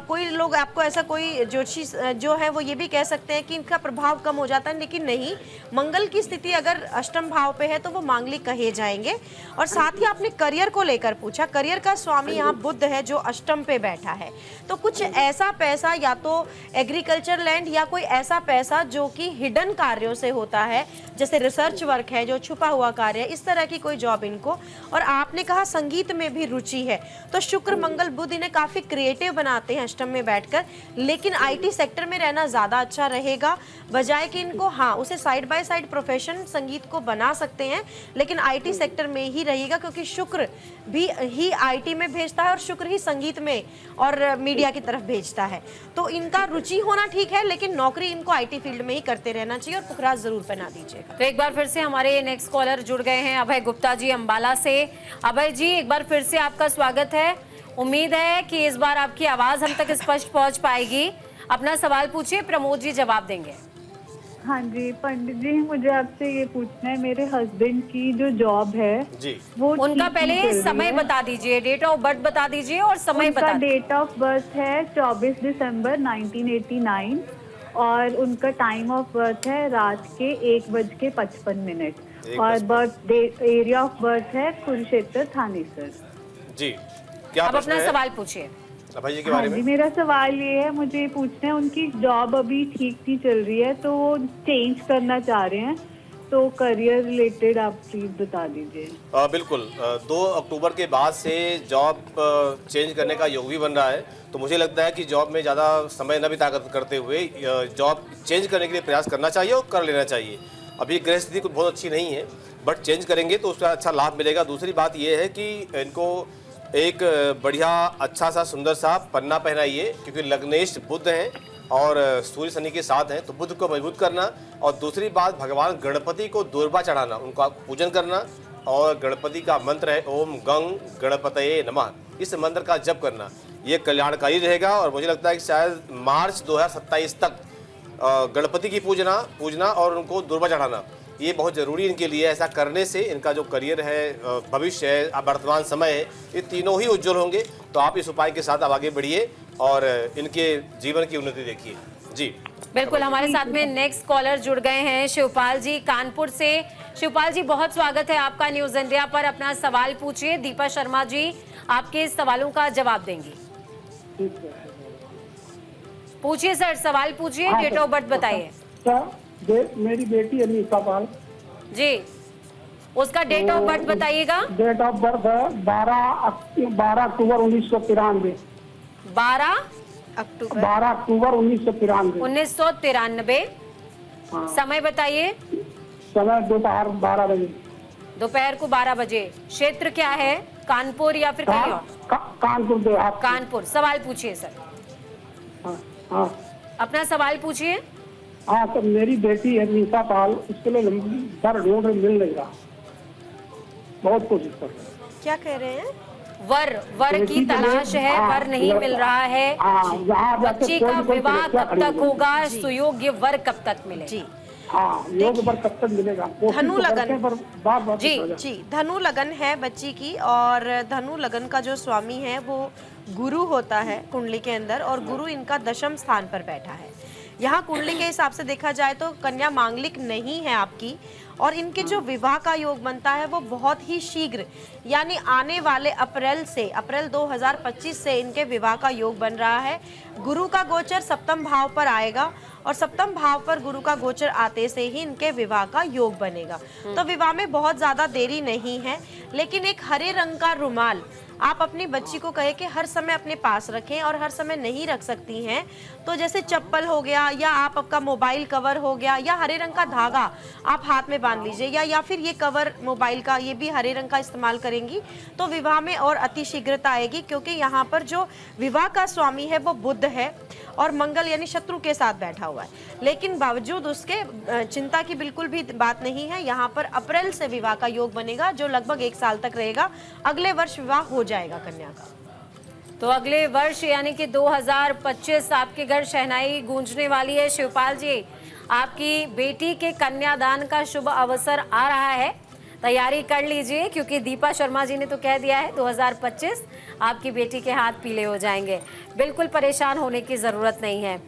कोई लोग आपको ऐसा कोई ज्योतिषी जो है वो ये भी कह सकते हैं कि इनका प्रभाव कम हो जाता है, लेकिन नहीं, मंगल की स्थिति अगर अष्टम भाव पे है तो वो मांगलिक कहे जाएंगे। और साथ ही आपने करियर को लेकर पूछा, करियर का स्वामी यहाँ बुध है जो अष्टम पे बैठा है। तो कुछ ऐसा पैसा या तो एग्रीकल्चर लैंड या कोई ऐसा पैसा जो कि हिडन कार्यों से होता है, जैसे रिसर्च वर्क है, जो छुपा हुआ कार्य है, इस तरह की कोई जॉब इनको। और आपने कहा संगीत में भी रुचि है, तो शुक्र मंगल बुध इन्हें काफी क्रिएटिव बनाते हैं अष्टम में बैठकर। लेकिन आईटी सेक्टर में रहना ज्यादा अच्छा रहेगा, बजाय कि इनको हाँ उसे साइड बाय साइड प्रोफेशन संगीत को बना सकते हैं, लेकिन आईटी सेक्टर में ही रहिएगा, क्योंकि शुक्र भी ही आईटी में भेजता है और शुक्र ही संगीत में और मीडिया की तरफ भेजता है। तो इनका रुचि होना ठीक है, लेकिन नौकरी इनको आईटी फील्ड में ही करते रहना चाहिए और पुखराज जरूर पहना दीजिएगा। तो एक बार फिर से हमारे नेक्स्ट कॉलर जुड़ गए हैं अभय गुप्ता जी अंबाला से। अभय जी एक बार फिर से आपका स्वागत है। उम्मीद है कि इस बार आपकी आवाज हम तक स्पष्ट पहुंच पाएगी। अपना सवाल पूछिए, प्रमोद जी जवाब देंगे। हाँ जी पंडित जी, मुझे आपसे ये पूछना है, मेरे हस्बैंड की जो जॉब है जी वो उनका पहले समय बता दीजिए, डेट ऑफ बर्थ बता दीजिए और समय बता दीजिए। डेट ऑफ बर्थ है 24 दिसंबर 1989 और उनका टाइम ऑफ बर्थ है रात के 1:55 और बर्थ एरिया ऑफ बर्थ है कुरुक्षेत्र थानेसर। जी क्या अब अपना सवाल पूछिए। अभय जी के हाँ बारे जी, में। मेरा सवाल ये है, मुझे ये पूछना है, उनकी जॉब अभी ठीक नहीं चल रही है तो वो चेंज करना चाह रहे हैं, तो करियर रिलेटेड आप प्लीज बता दीजिए। बिल्कुल 2 अक्टूबर के बाद से जॉब चेंज करने का योग भी बन रहा है, तो मुझे लगता है कि जॉब में ज़्यादा समय न बिता करते हुए जॉब चेंज करने के लिए प्रयास करना चाहिए और कर लेना चाहिए। अभी ग्रह स्थिति कुछ बहुत अच्छी नहीं है, बट चेंज करेंगे तो उसका अच्छा लाभ मिलेगा। दूसरी बात यह है कि इनको एक बढ़िया अच्छा सा सुंदर सा पन्ना पहनाइए, क्योंकि लग्नेश बुध हैं और सूर्य शनि के साथ हैं, तो बुध को मजबूत करना। और दूसरी बात, भगवान गणपति को दूर्वा चढ़ाना, उनका पूजन करना, और गणपति का मंत्र है ओम गंग गणपतये नमः, इस मंत्र का जप करना, ये कल्याणकारी रहेगा। और मुझे लगता है कि शायद मार्च 2027 तक गणपति की पूजना और उनको दूर्वा चढ़ाना ये बहुत ज़रूरी इनके लिए। ऐसा करने से इनका जो करियर है, भविष्य है, वर्तमान समय है, ये तीनों ही उज्जवल होंगे। तो आप इस उपाय के साथ अब आगे बढ़िए और इनके जीवन की उन्नति देखिए। जी बिल्कुल, हमारे साथ में नेक्स्ट कॉलर जुड़ गए हैं शिवपाल जी कानपुर से। शिवपाल जी, बहुत स्वागत है आपका न्यूज इंडिया पर। अपना सवाल पूछिए, दीपा शर्मा जी आपके सवालों का जवाब देंगी। पूछिए सर, सवाल पूछिए, डेट ऑफ बर्थ बताइए। मेरी बेटी है नीता पाल जी, उसका डेट ऑफ बर्थ बताइएगा। डेट ऑफ बर्थ है 12 अक्टूबर 1993। 12 अक्टूबर 1993। समय बताइए। समय दोपहर 12 बजे। दोपहर को 12 बजे। क्षेत्र क्या है, कानपुर या फिर कहीं और? कानपुर देहात। कानपुर। सवाल पूछिए सर। हाँ अपना सवाल पूछिए। हाँ, तो मेरी बेटी है नीता पाल, उसके लिए घर ढूंढ मिल नहीं रहा, बहुत कोशिश कर रहे हैं। क्या कह रहे हैं? वर की तलाश है, वर नहीं मिल रहा है। बच्ची का विवाह कब तक होगा, सुयोग्य वर कब तक मिलेगा? जी हाँ, योग पर कब तक मिलेगा? धनु लगन। बार जी धनु लगन है बच्ची की, और धनु लगन का जो स्वामी है वो गुरु होता है कुंडली के अंदर, और गुरु इनका दशम स्थान पर बैठा है। यहाँ कुंडली के हिसाब से देखा जाए तो कन्या मांगलिक नहीं है आपकी, और इनके जो विवाह का योग बनता है वो बहुत ही शीघ्र, यानी आने वाले अप्रैल 2025 से इनके विवाह का योग बन रहा है। गुरु का गोचर सप्तम भाव पर आएगा, और सप्तम भाव पर गुरु का गोचर आते से ही इनके विवाह का योग बनेगा। तो विवाह में बहुत ज्यादा देरी नहीं है, लेकिन एक हरे रंग का रुमाल आप अपनी बच्ची को कहे कि हर समय अपने पास रखें, और हर समय नहीं रख सकती हैं तो जैसे चप्पल हो गया, या आपका मोबाइल कवर हो गया, या हरे रंग का धागा आप हाथ में बांध लीजिए, या फिर ये कवर मोबाइल का ये भी हरे रंग का इस्तेमाल करेंगी तो विवाह में और अति शीघ्रता आएगी। क्योंकि यहाँ पर जो विवाह का स्वामी है वो बुध है, और मंगल यानी शत्रु के साथ बैठा हुआ है, लेकिन बावजूद उसके चिंता की बिल्कुल भी बात नहीं है। यहाँ पर अप्रैल से विवाह का योग बनेगा, जो लगभग 1 साल तक रहेगा। अगले वर्ष विवाह हो जाएगा कन्या का। तो अगले वर्ष यानी कि 2025 आपके घर शहनाई गूंजने वाली है। शिवपाल जी, आपकी बेटी के कन्यादान का शुभ अवसर आ रहा है, तैयारी कर लीजिए, क्योंकि दीपा शर्मा जी ने तो कह दिया है 2025 आपकी बेटी के हाथ पीले हो जाएंगे। बिल्कुल परेशान होने की ज़रूरत नहीं है।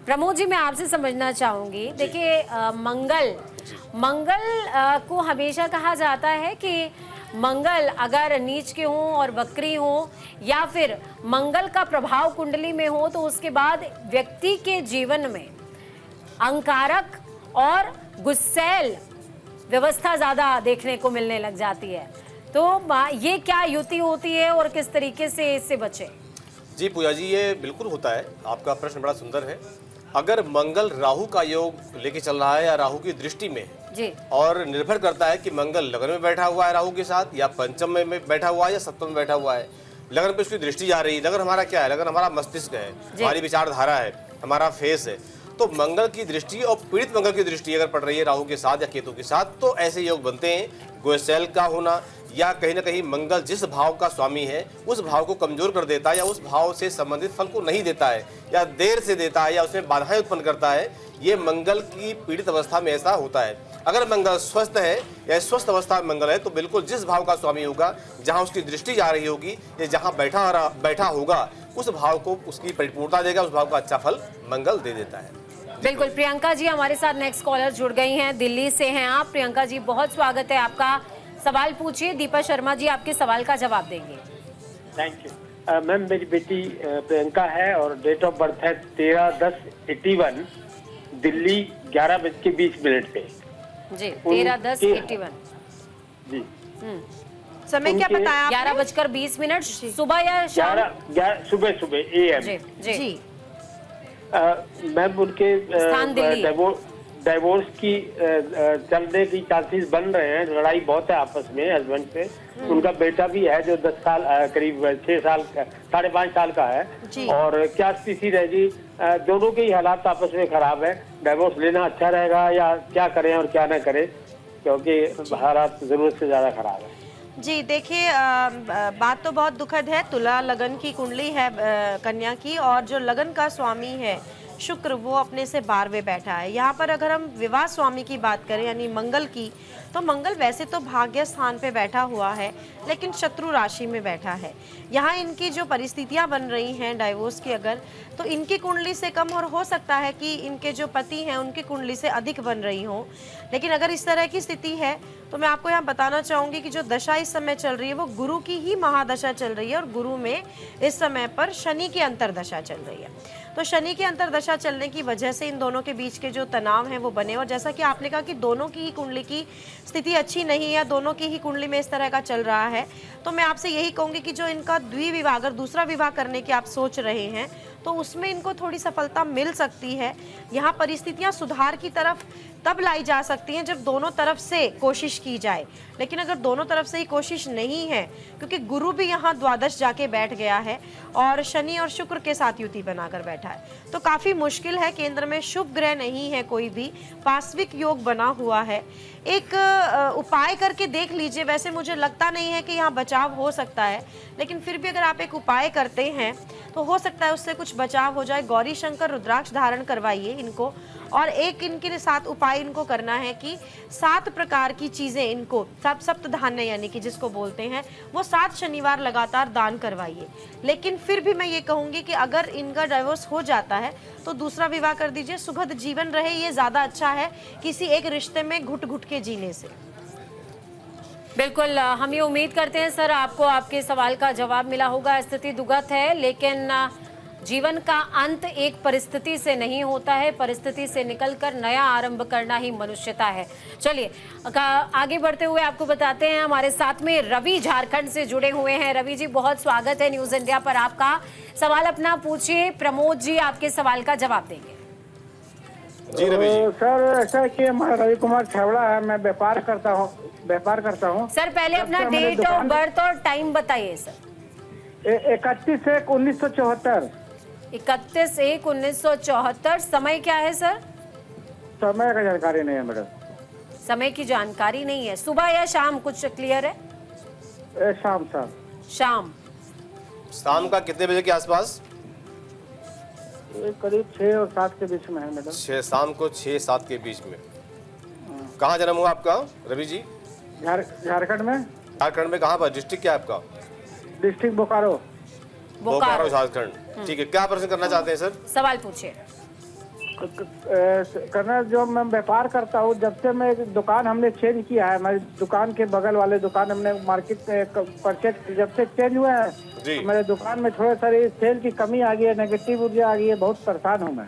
प्रमोद जी, मैं आपसे समझना चाहूँगी, देखिए मंगल को हमेशा कहा जाता है कि मंगल अगर नीच के हों और वक्री हों, या फिर मंगल का प्रभाव कुंडली में हो, तो उसके बाद व्यक्ति के जीवन में अहंकारक और गुस्सैल व्यवस्था ज़्यादा देखने को मिलने लग जाती है। तो ये क्या युति होती है और किस तरीके से इससे बचे? जी पूजा जी, ये बिल्कुल होता है। आपका प्रश्न बड़ा सुंदर है। अगर मंगल राहु का योग लेके चल रहा है या राहु की दृष्टि में जी, और निर्भर करता है कि मंगल लगन में बैठा हुआ है राहु के साथ, या पंचम में बैठा हुआ है, या सप्तम में बैठा हुआ है। लगन पे उसकी दृष्टि जा रही है। लगन हमारा क्या है? लगन हमारा मस्तिष्क है, हमारी विचारधारा है, हमारा फेस है। तो मंगल की दृष्टि और पीड़ित मंगल की दृष्टि अगर पड़ रही है राहु के साथ या केतु के साथ, तो ऐसे योग बनते हैं। गोसेल का होना, या कहीं ना कहीं मंगल जिस भाव का स्वामी है उस भाव को कमजोर कर देता है, या उस भाव से संबंधित फल को नहीं देता है, या देर से देता है, या उसमें बाधाएं उत्पन्न करता है। ये मंगल की पीड़ित अवस्था में ऐसा होता है। अगर मंगल स्वस्थ है या स्वस्थ अवस्था में मंगल है, तो बिल्कुल जिस भाव का स्वामी होगा, जहाँ उसकी दृष्टि जा रही होगी, या जहाँ बैठा होगा, उस भाव को उसकी परिपूर्णता देगा, उस भाव का अच्छा फल मंगल दे देता है। बिल्कुल। प्रियंका जी हमारे साथ नेक्स्ट कॉलर जुड़ गई हैं, दिल्ली से हैं आप। प्रियंका जी, बहुत स्वागत है आपका। सवाल पूछिए, दीपा शर्मा जी आपके सवाल का जवाब देंगे। Thank you. मैम मेरी बेटी प्रियंका है और डेट ऑफ बर्थ है 13/10/81, दिल्ली 11:20 पे। जी 13/10/81। जी समय क्या उनके- बताया आपने? 11:20 सुबह या शाम? 11 सुबह AM। Ji ji ji ma'am उनके स्थान दिल्ली है। डाइवोर्स की चलने की चांसेस बन रहे हैं, लड़ाई बहुत है आपस में हस्बैंड से। उनका बेटा भी है जो 10 साल करीब 6 साल 5.5 साल का है। जी। और क्या स्थिति रहेगी, दोनों के ही हालात आपस में खराब है। डाइवोर्स लेना अच्छा रहेगा या क्या करें और क्या ना करें, क्योंकि हालात जरूरत से ज्यादा खराब है। जी देखिए, बात तो बहुत दुखद है। तुला लगन की कुंडली है कन्या की, और जो लगन का स्वामी है शुक्र, वो अपने से 12वें बैठा है। यहाँ पर अगर हम विवाह स्वामी की बात करें यानी मंगल की, तो मंगल वैसे तो भाग्य स्थान पे बैठा हुआ है, लेकिन शत्रु राशि में बैठा है। यहाँ इनकी जो परिस्थितियाँ बन रही हैं डाइवोर्स की, अगर तो इनकी कुंडली से कम, और हो सकता है कि इनके जो पति हैं उनकी कुंडली से अधिक बन रही हो। लेकिन अगर इस तरह की स्थिति है तो मैं आपको यहाँ बताना चाहूँगी कि जो दशा इस समय चल रही है वो गुरु की ही महादशा चल रही है, और गुरु में इस समय पर शनि की अंतरदशा चल रही है। तो शनि की अंतरदशा चलने की वजह से इन दोनों के बीच के जो तनाव हैं वो बने। और जैसा कि आपने कहा कि दोनों की ही कुंडली की स्थिति अच्छी नहीं है, दोनों की ही कुंडली में इस तरह का चल रहा है, तो मैं आपसे यही कहूँगी कि जो इनका द्विविवाह, अगर दूसरा विवाह करने की आप सोच रहे हैं तो उसमें इनको थोड़ी सफलता मिल सकती है। यहाँ परिस्थितियाँ सुधार की तरफ तब लाई जा सकती हैं जब दोनों तरफ से कोशिश की जाए। लेकिन अगर दोनों तरफ से ही कोशिश नहीं है, क्योंकि गुरु भी यहाँ द्वादश जाके बैठ गया है और शनि और शुक्र के साथ युति बनाकर बैठा है, तो काफ़ी मुश्किल है। केंद्र में शुभ ग्रह नहीं है कोई भी, पार्श्विक योग बना हुआ है। एक उपाय करके देख लीजिए। वैसे मुझे लगता नहीं है कि यहाँ बचाव हो सकता है, लेकिन फिर भी अगर आप एक उपाय करते हैं तो हो सकता है उससे कुछ बचाव हो जाए। गौरी शंकर रुद्राक्ष धारण करवाइए इनको, और एक इनके साथ उपाय इनको करना है कि 7 प्रकार की चीज़ें इनको, सप्तधान्य यानी कि जिसको बोलते हैं, वो 7 शनिवार लगातार दान करवाइए। लेकिन फिर भी मैं ये कहूँगी कि अगर इनका डाइवोर्स हो जाता है तो दूसरा विवाह कर दीजिए, सुखद जीवन रहे, ये ज़्यादा अच्छा है किसी एक रिश्ते में घुट घुट के जीने से। बिल्कुल, हम ये उम्मीद करते हैं सर आपको आपके सवाल का जवाब मिला होगा। स्थिति दुखद है, लेकिन जीवन का अंत एक परिस्थिति से नहीं होता है, परिस्थिति से निकलकर नया आरंभ करना ही मनुष्यता है। चलिए आगे बढ़ते हुए आपको बताते हैं, हमारे साथ में रवि झारखंड से जुड़े हुए हैं। रवि जी, बहुत स्वागत है न्यूज इंडिया पर आपका। सवाल अपना पूछिए, प्रमोद जी आपके सवाल का जवाब देंगे। जी रवि जी। सर ऐसा है कि मैं रवि कुमार छावड़ा है, मैं व्यापार करता हूँ। सर पहले अपना डेट ऑफ बर्थ और टाइम बताइए सर। 31/1/1974। 31/1/1974। समय क्या है सर? समय का जानकारी नहीं है मैडम। समय की जानकारी नहीं है, सुबह या शाम कुछ क्लियर है? शाम शाम। शाम का कितने बजे के आसपास? करीब 6 और 7 के बीच में है मैडम। शाम को 6-7 के बीच में। कहाँ जन्म हुआ आपका रवि जी? झारखंड में। झारखंड में कहाँ पर? डिस्ट्रिक्ट क्या है आपका? डिस्ट्रिक्ट बोकारो। बोकारो झारखंड। ठीक है, क्या प्रश्न करना चाहते हैं सर? सवाल पूछिए। करना जो मैं व्यापार करता हूँ, जब से मैं दुकान हमने चेंज किया है, हमारी दुकान के बगल वाले दुकान हमने मार्केट परचेज, जब से चेंज हुआ है तो मेरे दुकान में थोड़ा सारी सेल की कमी आ गई है, नेगेटिव ऊर्जा आ गई है, बहुत परेशान हूँ मैं।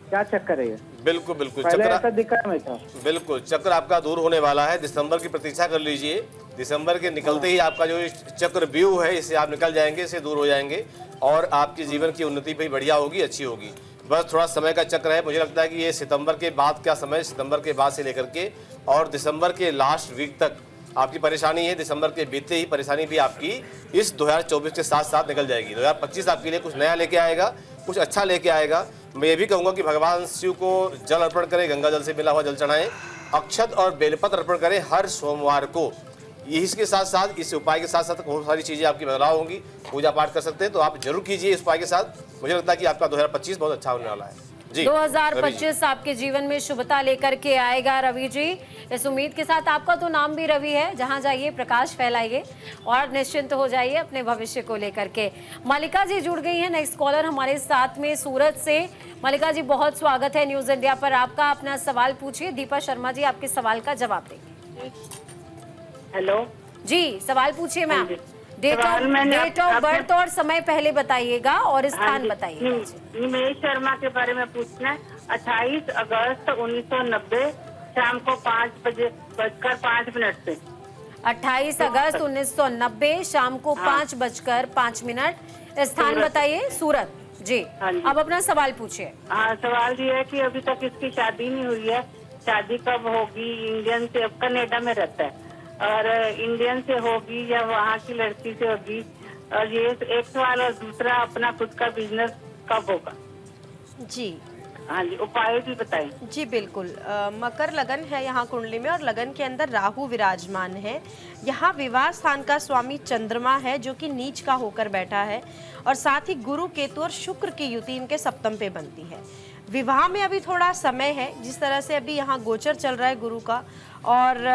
क्या चक्कर है ये? बिल्कुल बिल्कुल, पहले ऐसा दिक्कत नहीं था। बिल्कुल चक्र आपका दूर होने वाला है। दिसंबर की प्रतीक्षा कर लीजिए। दिसंबर के निकलते ही आपका जो चक्र व्यूह है, इससे आप निकल जाएंगे, इससे दूर हो जाएंगे, और आपके जीवन की उन्नति भी बढ़िया होगी, अच्छी होगी। बस थोड़ा समय का चक्र है। मुझे लगता है कि ये सितंबर के बाद का समय, सितंबर के बाद से लेकर के और दिसंबर के लास्ट वीक तक आपकी परेशानी है। दिसंबर के बीते ही परेशानी भी आपकी इस 2024 के साथ साथ निकल जाएगी। 2025 आपके लिए कुछ नया लेके आएगा, कुछ अच्छा लेके आएगा। मैं ये भी कहूँगा कि भगवान शिव को जल अर्पण करें, गंगा जल से मिला हुआ जल चढ़ाएं, अक्षत और बेलपत्र अर्पण करें हर सोमवार को। इसके साथ साथ, इस उपाय के साथ साथ बहुत सारी चीज़ें आपकी बदलाव होंगी। पूजा पाठ कर सकते हैं तो आप जरूर कीजिए इस उपाय के साथ। मुझे लगता है कि आपका 2025 बहुत अच्छा होने वाला है। जी 2025 आपके जीवन में शुभता लेकर के आएगा रवि जी। इस उम्मीद के साथ, आपका तो नाम भी रवि है, जहां जाइए प्रकाश फैलाइए और निश्चिंत हो जाइए अपने भविष्य को लेकर के। मल्लिका जी जुड़ गई हैं, नेक्स्ट कॉलर हमारे साथ में सूरत से। मल्लिका जी, बहुत स्वागत है न्यूज इंडिया पर आपका। अपना सवाल पूछिए, दीपा शर्मा जी आपके सवाल का जवाब देंगे। हेलो जी, सवाल पूछिए मैम। डेट ऑफ बर्थ और समय पहले बताइएगा और स्थान बताइएगा। निमेश शर्मा के बारे में पूछना है। 28 अगस्त 1990 शाम को 5:05 से। 28 अगस्त 1990 शाम को 5:05। स्थान बताइए। सूरत। जी, अब अपना सवाल पूछिए। हाँ, सवाल ये है कि अभी तक इसकी शादी नहीं हुई है, शादी कब होगी? इंडियन से, अब कनाडा में रहता है, और इंडियन से होगी या वहाँ की लड़की से होगी? और ये एक सवाल, और दूसरा अपना खुद का बिजनेस कब होगा? जी हाँ जी, उपाय भी बताएं। जी बिल्कुल। मकर लगन है यहाँ कुंडली में, और लगन के अंदर राहु विराजमान है। यहाँ विवाह स्थान का स्वामी चंद्रमा है जो कि नीच का होकर बैठा है, और साथ ही गुरु, केतु और शुक्र की युति इनके सप्तम पे बनती है। विवाह में अभी थोड़ा समय है, जिस तरह से अभी यहाँ गोचर चल रहा है गुरु का, और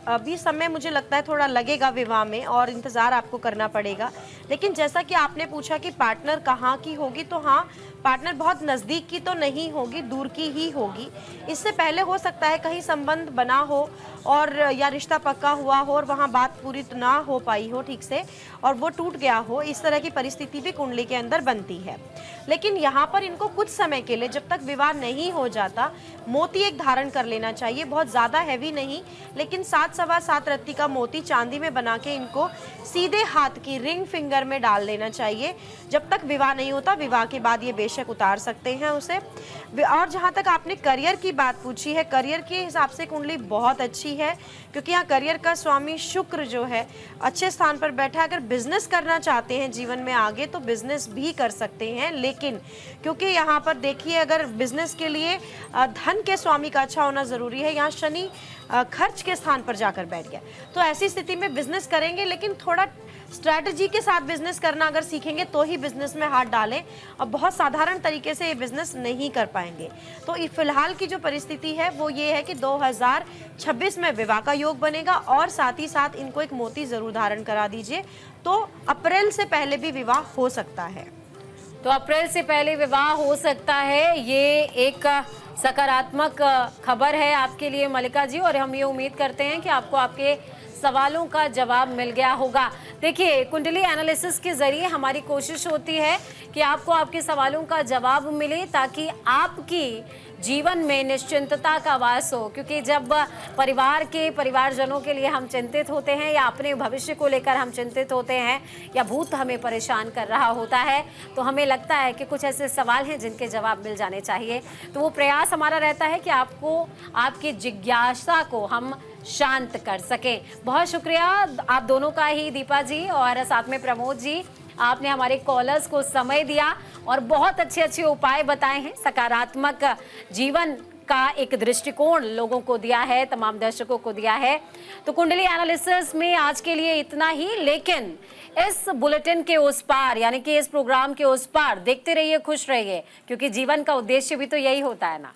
अभी समय मुझे लगता है थोड़ा लगेगा विवाह में, और इंतज़ार आपको करना पड़ेगा। लेकिन जैसा कि आपने पूछा कि पार्टनर कहाँ की होगी, तो हाँ, पार्टनर बहुत नज़दीक की तो नहीं होगी, दूर की ही होगी। इससे पहले हो सकता है कहीं संबंध बना हो और या रिश्ता पक्का हुआ हो और वहाँ बात पूरी ना हो पाई हो ठीक से, और वो टूट गया हो। इस तरह की परिस्थिति भी कुंडली के अंदर बनती है। लेकिन यहाँ पर इनको कुछ समय के लिए, जब तक विवाह नहीं हो जाता, मोती एक धारण कर लेना चाहिए। बहुत ज़्यादा हैवी नहीं, लेकिन 7-7 रत्ती का मोती चांदी में बना के इनको सीधे हाथ की रिंग फिंगर में डाल देना चाहिए। जब तक विवाह नहीं होता, विवाह के बाद ये बेशक उतार सकते हैं उसे। और जहाँ तक आपने करियर की बात पूछी है, करियर के हिसाब से कुंडली बहुत अच्छी है, क्योंकि यहाँ करियर का स्वामी शुक्र जो है अच्छे स्थान पर बैठा है। अगर बिजनेस करना चाहते हैं जीवन में आगे, तो बिजनेस भी कर सकते हैं। लेकिन क्योंकि यहाँ पर देखिए, अगर बिजनेस के लिए धन के स्वामी का अच्छा होना जरूरी है, यहाँ शनि खर्च के स्थान पर जाकर बैठ गया, तो ऐसी स्थिति में बिजनेस करेंगे, लेकिन थोड़ा स्ट्रैटेजी के साथ बिजनेस करना अगर सीखेंगे तो ही बिजनेस में हाथ डालें, और बहुत साधारण तरीके से ये बिजनेस नहीं कर पाएंगे। तो फिलहाल की जो परिस्थिति है वो ये है कि 2026 में विवाह का योग बनेगा, और साथ ही साथ इनको एक मोती जरूर धारण करा दीजिए, तो अप्रैल से पहले भी विवाह हो सकता है। तो अप्रैल से पहले विवाह हो सकता है, ये एक सकारात्मक खबर है आपके लिए मल्लिका जी, और हम ये उम्मीद करते हैं कि आपको आपके सवालों का जवाब मिल गया होगा। देखिए, कुंडली एनालिसिस के जरिए हमारी कोशिश होती है कि आपको आपके सवालों का जवाब मिले, ताकि आपकी जीवन में निश्चिंतता का वास हो। क्योंकि जब परिवारजनों के लिए हम चिंतित होते हैं, या अपने भविष्य को लेकर हम चिंतित होते हैं, या भूत हमें परेशान कर रहा होता है, तो हमें लगता है कि कुछ ऐसे सवाल हैं जिनके जवाब मिल जाने चाहिए। तो वो प्रयास हमारा रहता है कि आपको आपकी जिज्ञासा को हम शांत कर सकें। बहुत शुक्रिया आप दोनों का ही, दीपा जी और साथ में प्रमोद जी, आपने हमारे कॉलर्स को समय दिया और बहुत अच्छे उपाय बताए हैं। सकारात्मक जीवन का एक दृष्टिकोण लोगों को दिया है, तमाम दर्शकों को दिया है। तो कुंडली एनालिसिस में आज के लिए इतना ही, लेकिन इस बुलेटिन के उस पार, यानी कि इस प्रोग्राम के उस पार देखते रहिए, खुश रहिए, क्योंकि जीवन का उद्देश्य भी तो यही होता है ना।